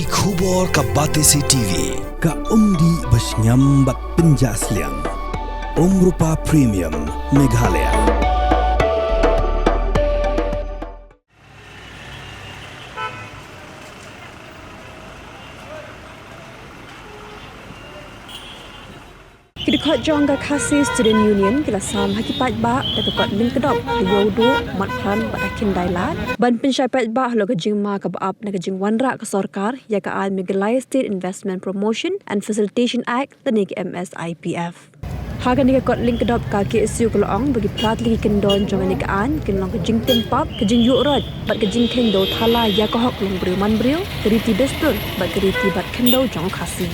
Ki khubor ka Batesi TV. Ka umdi basnyam bat penjaslian. Rupa Premium Meghalaya. Kidikot jangka kasih Student Union kelasam hakipat ba dekat Lyngkdop Liewlep matpan batakin dailat ban pensyaipat ba lo kejingma kabab na kejing wanra ke sorkar ya ka al Meghalaya State Investment Promotion and Facilitation Act dan MSIPF. Hagan ni kot Lyngkdop ka KSU kelaang bagi plat lagi kendon jangan nikaan kenlang kejing tempap kejing yurat bat kejing kendo thala ya kahok long beriman beriu keriti destur bat keriti bat kendo jang kasih.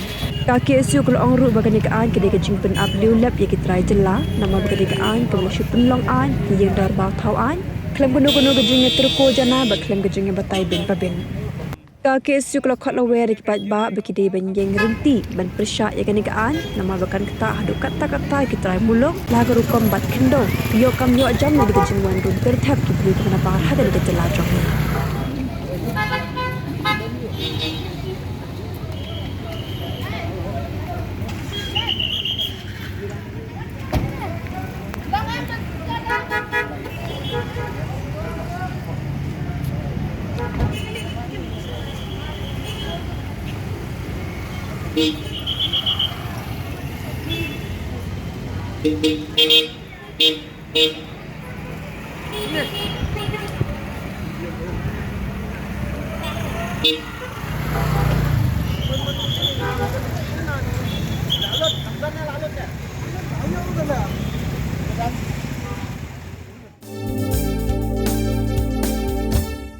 Kaki isu kalau orang rut bagaikan kedai kejing Pynap Liewlep ya kita Trai jelah nama bagaikan kemudian penlong an yang darbau tauan klaim gunu kejingnya terko jana bak klaim kejingnya batai bin pabin. Kaki isu kalau kat lawer kipat ba berkedai banjeng renti ban persyak ya kanikaan nama bakan kata haduk kata kita Trai mulung lagu rukam bat kendo piok kam yo jam di kejing wan dun pertap kibli kenapa hada di jelah jong.